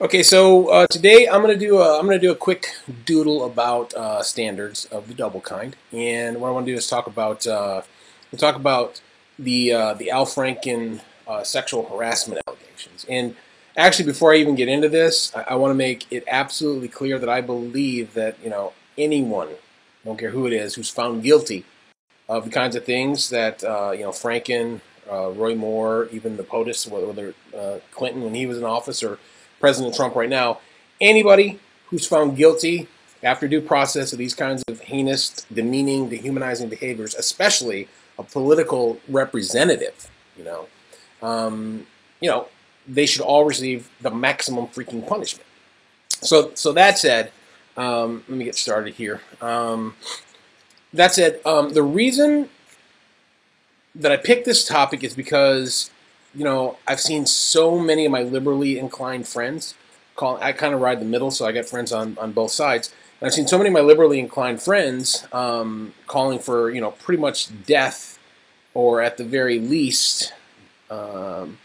Okay, so today I'm gonna do a quick doodle about standards of the double kind, and what I want to do is talk about the Al Franken sexual harassment allegations. And actually, before I even get into this, I want to make it absolutely clear that I believe that anyone, don't care who it is, who's found guilty of the kinds of things that Franken, Roy Moore, even the POTUS, whether Clinton when he was in office or President Trump right now, anybody who's found guilty after due process of these kinds of heinous, demeaning, dehumanizing behaviors, especially a political representative, you know, um, you know, they should all receive the maximum freaking punishment. So that said, let me get started here. That said, the reason that I picked this topic is because, I've seen so many of my liberally inclined friends I kind of ride the middle, so I got friends on both sides. And I've seen so many of my liberally inclined friends calling for, pretty much death or at the very least, you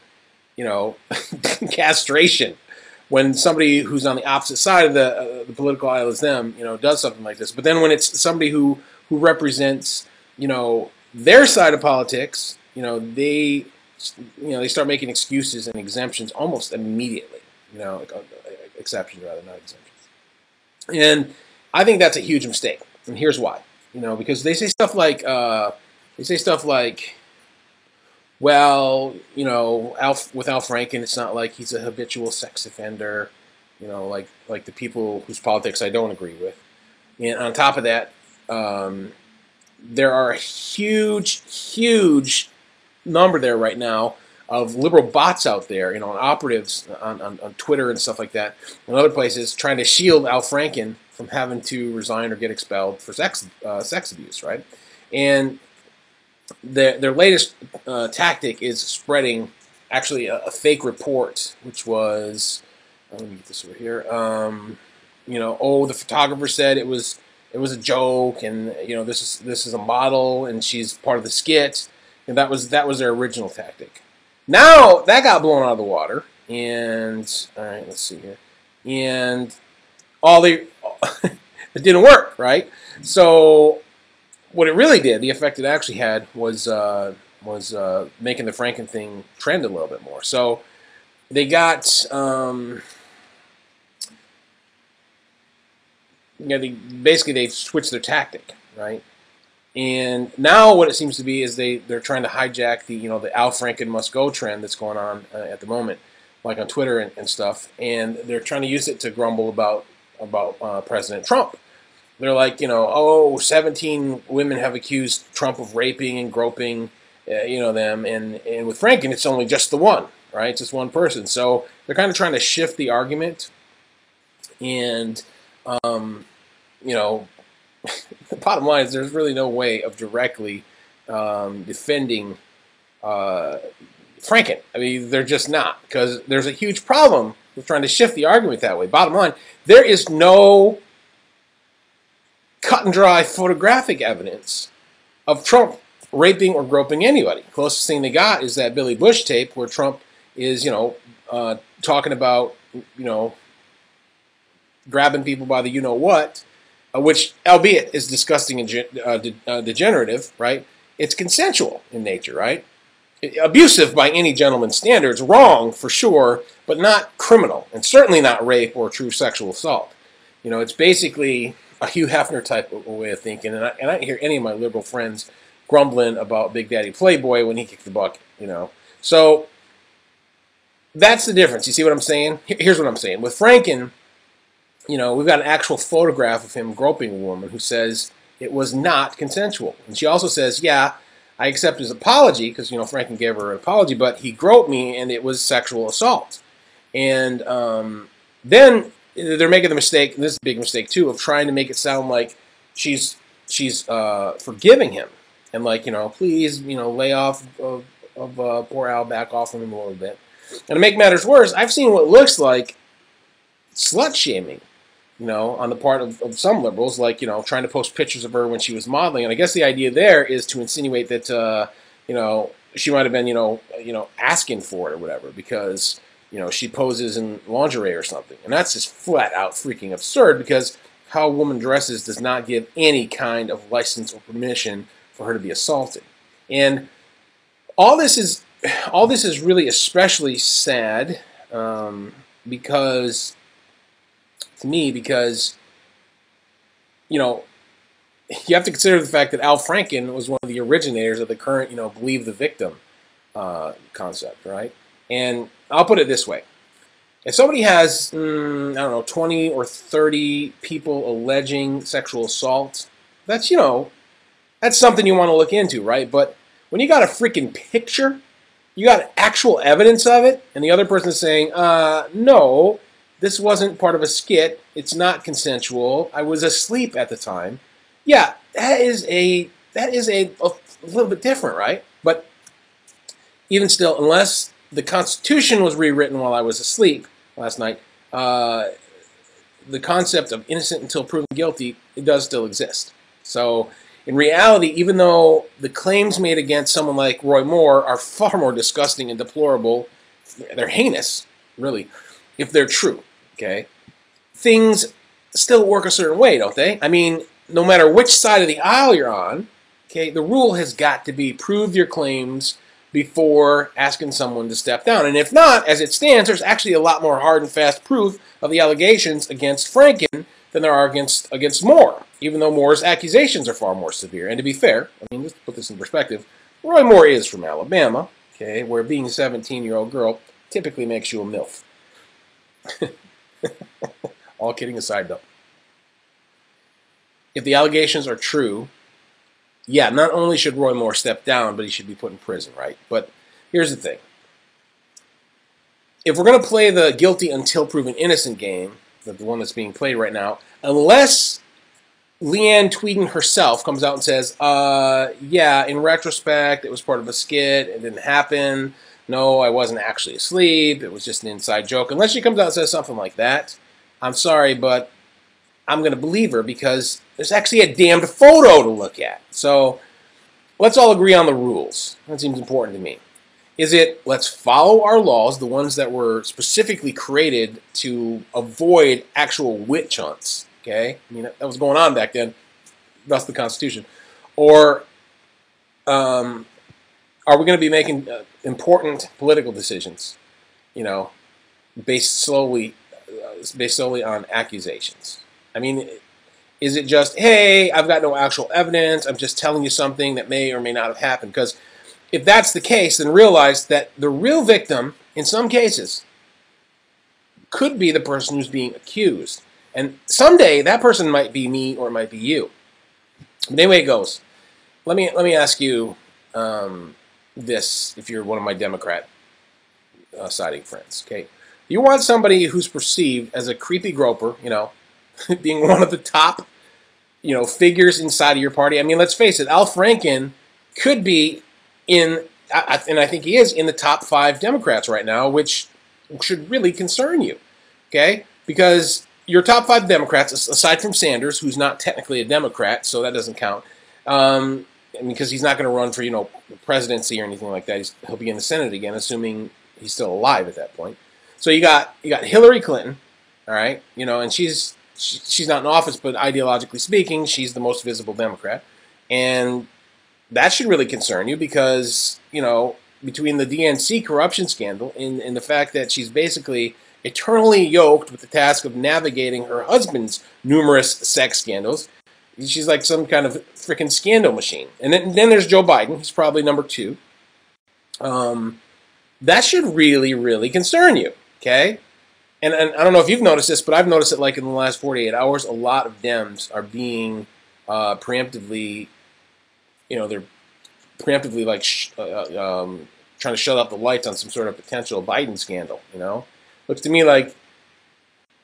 know, castration when somebody who's on the opposite side of the political aisle as them, does something like this. But then when it's somebody who represents, their side of politics, they start making excuses and exemptions almost immediately. Exceptions rather, not exemptions. And I think that's a huge mistake. And here's why. Because they say stuff like, well, with Al Franken, it's not like he's a habitual sex offender, like the people whose politics I don't agree with. And on top of that, there are a huge number there right now of liberal bots out there, and operatives on Twitter and stuff like that, and other places, trying to shield Al Franken from having to resign or get expelled for sex abuse, right? And their latest tactic is spreading actually a fake report, which was, let me get this over here. The photographer said it was a joke, and this is a model, and she's part of the skit, and that was their original tactic. Now that got blown out of the water, and all right, let's see here, and it didn't work, right? So what it really did, the effect it actually had was making the Franken thing trend a little bit more. So they got they've switched their tactic, right? And now what it seems to be is they're trying to hijack the Al Franken must go trend that's going on at the moment, like on Twitter and stuff, and they're trying to use it to grumble about President Trump. They're like, 17 women have accused Trump of raping and groping, them, and with Franken it's only just the one, right? It's just one person. So they're kind of trying to shift the argument, and the bottom line is there's really no way of directly defending Franken. I mean, they're just not, because there's a huge problem with trying to shift the argument that way. Bottom line, there is no cut and dry photographic evidence of Trump raping or groping anybody. Closest thing they got is that Billy Bush tape where Trump is, talking about, grabbing people by the you-know-what, which, albeit, is disgusting and degenerative, right? It's consensual in nature, right? Abusive by any gentleman's standards, wrong for sure, but not criminal, and certainly not rape or true sexual assault. It's basically a Hugh Hefner type of way of thinking, and I didn't hear any of my liberal friends grumbling about Big Daddy Playboy when he kicked the bucket, So that's the difference. You see what I'm saying? Here's what I'm saying. With Franken, we've got an actual photograph of him groping a woman who says it was not consensual. And she also says, yeah, I accept his apology, because, Franken gave her an apology, but he groped me and it was sexual assault. And then they're making the mistake, and this is a big mistake too, of trying to make it sound like she's forgiving him. And like, please, lay off of poor Al, back off from him a little bit. And to make matters worse, I've seen what looks like slut-shaming, on the part of some liberals, like, trying to post pictures of her when she was modeling. And I guess the idea there is to insinuate that, she might have been, asking for it or whatever, because she poses in lingerie or something. And that's just flat out freaking absurd, because how a woman dresses does not give any kind of license or permission for her to be assaulted. And all this is really especially sad, because you have to consider the fact that Al Franken was one of the originators of the current, believe the victim concept, right? And I'll put it this way. If somebody has, I don't know, 20 or 30 people alleging sexual assault, that's something you want to look into, right? But when you got a freaking picture, you got actual evidence of it, and the other person is saying, no, this wasn't part of a skit, it's not consensual, I was asleep at the time. Yeah, that is a little bit different, right? But even still, unless the Constitution was rewritten while I was asleep last night, the concept of innocent until proven guilty, it does still exist. So in reality, even though the claims made against someone like Roy Moore are far more disgusting and deplorable, they're heinous, really, if they're true, okay? Things still work a certain way, don't they? I mean, no matter which side of the aisle you're on, okay, the rule has got to be prove your claims before asking someone to step down. And if not, as it stands, there's actually a lot more hard and fast proof of the allegations against Franken than there are against Moore, even though Moore's accusations are far more severe. And to be fair, I mean, let's put this in perspective, Roy Moore is from Alabama, okay, where being a 17-year-old girl typically makes you a MILF. All kidding aside, though. If the allegations are true, yeah, not only should Roy Moore step down, but he should be put in prison, right? But here's the thing. If we're going to play the guilty until proven innocent game, the one that's being played right now, unless Leanne Tweeden herself comes out and says, yeah, in retrospect, it was part of a skit, it didn't happen, no, I wasn't actually asleep, it was just an inside joke. Unless she comes out and says something like that, I'm sorry, but I'm going to believe her, because there's actually a damned photo to look at. So let's all agree on the rules. That seems important to me. Is it, let's follow our laws, the ones that were specifically created to avoid actual witch hunts, okay? I mean, that was going on back then, thus the Constitution. Or are we going to be making important political decisions, based solely on accusations? I mean, is it just, hey, I've got no actual evidence, I'm just telling you something that may or may not have happened? Because if that's the case, then realize that the real victim, in some cases, could be the person who's being accused. And someday, that person might be me or it might be you. But anyway it goes. Let me ask you this, if you're one of my Democrat siding friends, okay? You want somebody who's perceived as a creepy groper, being one of the top, figures inside of your party. I mean, let's face it, Al Franken could be and I think he is in the top 5 Democrats right now, which should really concern you, okay? Because your top 5 Democrats, aside from Sanders, who's not technically a Democrat, so that doesn't count, because he's not going to run for, presidency or anything like that. He'll be in the Senate again, assuming he's still alive at that point. So you got Hillary Clinton, all right, and she's not in office, but ideologically speaking, she's the most visible Democrat, and that should really concern you because, between the DNC corruption scandal and the fact that she's basically eternally yoked with the task of navigating her husband's numerous sex scandals, she's like some kind of freaking scandal machine. And then there's Joe Biden. He's probably number 2. That should really, really concern you, okay? And I don't know if you've noticed this, but I've noticed it like in the last 48 hours, a lot of Dems are being preemptively, they're preemptively like trying to shut off the lights on some sort of potential Biden scandal, Looks to me like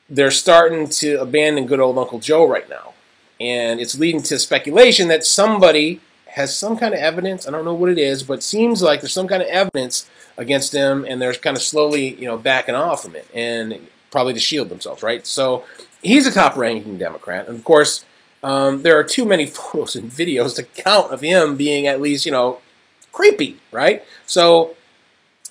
they're starting to abandon good old Uncle Joe right now. And it's leading to speculation that somebody has some kind of evidence. I don't know what it is, but it seems like there's some kind of evidence against them, and they're kind of slowly, backing off from it, and probably to shield themselves, right? So he's a top-ranking Democrat, and of course, there are too many photos and videos to count of him being at least, creepy, right? So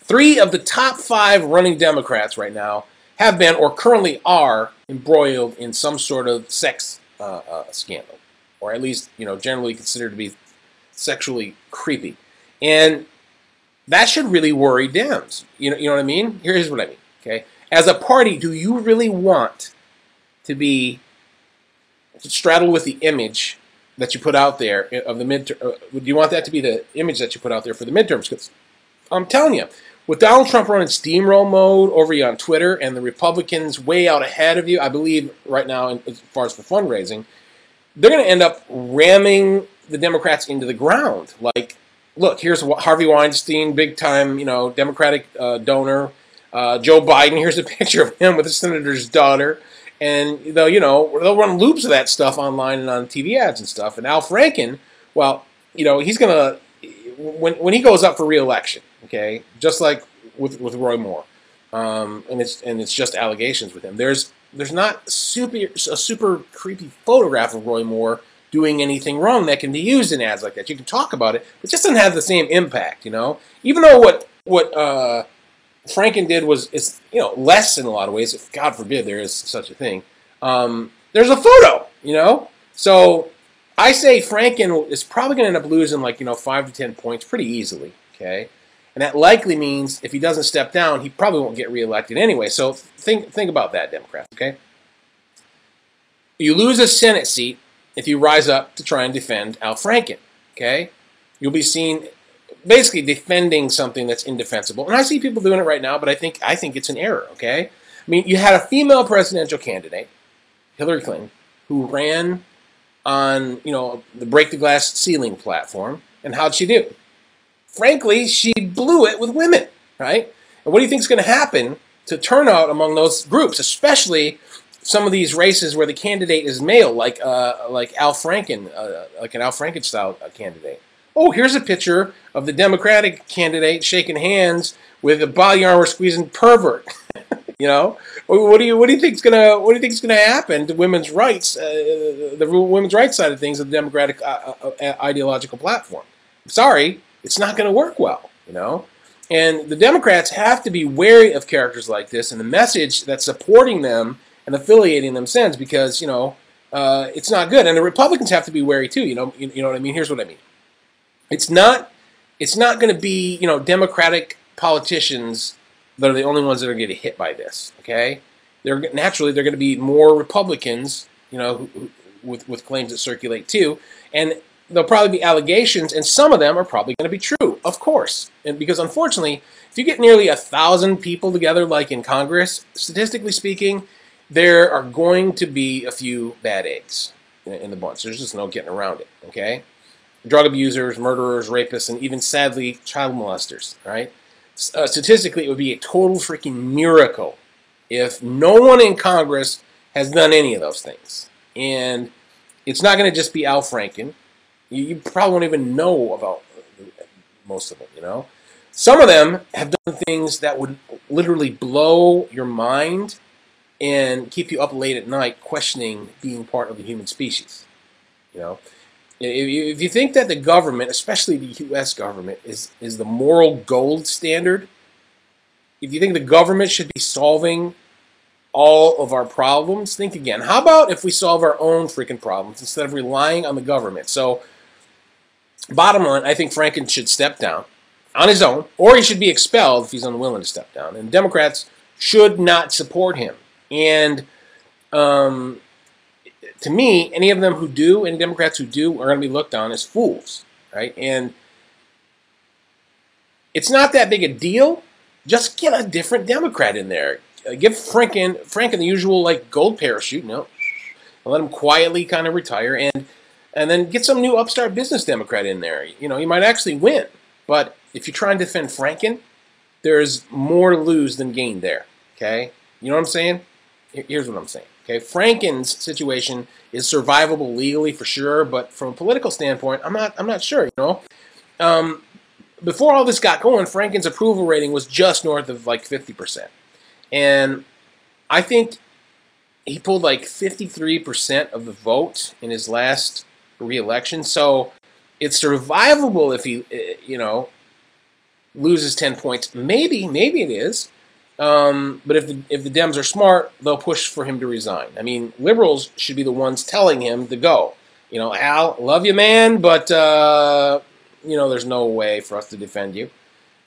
3 of the top 5 running Democrats right now have been or currently are embroiled in some sort of sex scandal, or at least generally considered to be sexually creepy, and that should really worry Dems. You know what I mean? Here's what I mean. Okay, as a party, do you really want to be straddled with the image that you put out there of the midterm? Do you want that to be the image that you put out there for the midterms? Because I'm telling you, with Donald Trump running steamroll mode over you on Twitter and the Republicans way out ahead of you, I believe right now as far as for fundraising, they're going to end up ramming the Democrats into the ground. Like, look, here's Harvey Weinstein, big time, Democratic donor. Joe Biden, here's a picture of him with the senator's daughter. And they'll run loops of that stuff online and on TV ads and stuff. And Al Franken, well, he's gonna when he goes up for re-election, okay, just like with Roy Moore, and it's just allegations with him. There's not a super creepy photograph of Roy Moore doing anything wrong that can be used in ads like that. You can talk about it, but it just doesn't have the same impact, Even though what Franken did is less in a lot of ways. If God forbid there is such a thing. There's a photo, So I say Franken is probably going to end up losing 5 to 10 points pretty easily. Okay, and that likely means if he doesn't step down, he probably won't get reelected anyway. So think about that, Democrats. Okay, you lose a Senate seat if you rise up to try and defend Al Franken. Okay, you'll be seen basically defending something that's indefensible. And I see people doing it right now, but I think it's an error, okay? I mean, you had a female presidential candidate, Hillary Clinton, who ran on, the Break the Glass Ceiling platform, and how'd she do? Frankly, she blew it with women, right? And what do you think is going to happen to turnout among those groups, especially some of these races where the candidate is male, like Al Franken, like an Al Franken style candidate? Oh, here's a picture of the Democratic candidate shaking hands with a body armor squeezing pervert. What do you think is gonna happen to women's rights, the women's rights side of things of the Democratic ideological platform? Sorry, it's not going to work well. And the Democrats have to be wary of characters like this and the message that's supporting them and affiliating them sends, because it's not good. And the Republicans have to be wary too. You know what I mean? Here's what I mean. It's not going to be, Democratic politicians that are the only ones that are going to get hit by this, okay? Naturally, they're going to be more Republicans, with claims that circulate too, and there'll probably be allegations, and some of them are probably going to be true, of course. And because unfortunately, if you get nearly 1,000 people together, like in Congress, statistically speaking, there are going to be a few bad eggs in the bunch. There's just no getting around it, okay? Drug abusers, murderers, rapists, and even, sadly, child molesters, right? Statistically, it would be a total freaking miracle if no one in Congress has done any of those things. And it's not going to just be Al Franken. You probably won't even know about most of them, Some of them have done things that would literally blow your mind and keep you up late at night questioning being part of the human species, If you think that the government, especially the U.S. government, is the moral gold standard, if you think the government should be solving all of our problems, think again. How about if we solve our own freaking problems instead of relying on the government? So, bottom line, I think Franken should step down on his own, or he should be expelled if he's unwilling to step down. And Democrats should not support him. And to me, any of them who do, and Democrats who do, are going to be looked on as fools, right? And it's not that big a deal. Just get a different Democrat in there. Give Franken the usual gold parachute, and let him quietly kind of retire, and then get some new upstart business Democrat in there. You might actually win. But if you try and defend Franken, there's more to lose than gain there. Okay, you know what I'm saying? Here's what I'm saying. Okay, Franken's situation is survivable legally for sure, but from a political standpoint, I'm not sure. Before all this got going, Franken's approval rating was just north of 50%, and I think he pulled 53% of the vote in his last re-election. So it's survivable if he, loses 10 points. Maybe it is. But if the Dems are smart, they'll push for him to resign. I mean, liberals should be the ones telling him to go. You know, Al, love you, man, but you know, there's no way for us to defend you.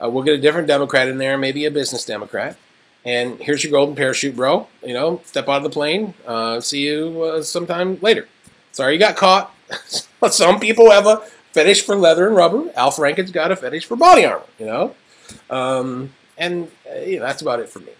We'll get a different Democrat in there, maybe a business Democrat. And here's your golden parachute, bro. You know, step out of the plane. See you sometime later. Sorry you got caught. Some people have a fetish for leather and rubber. Al Franken's got a fetish for body armor, you know. And you know, that's about it for me.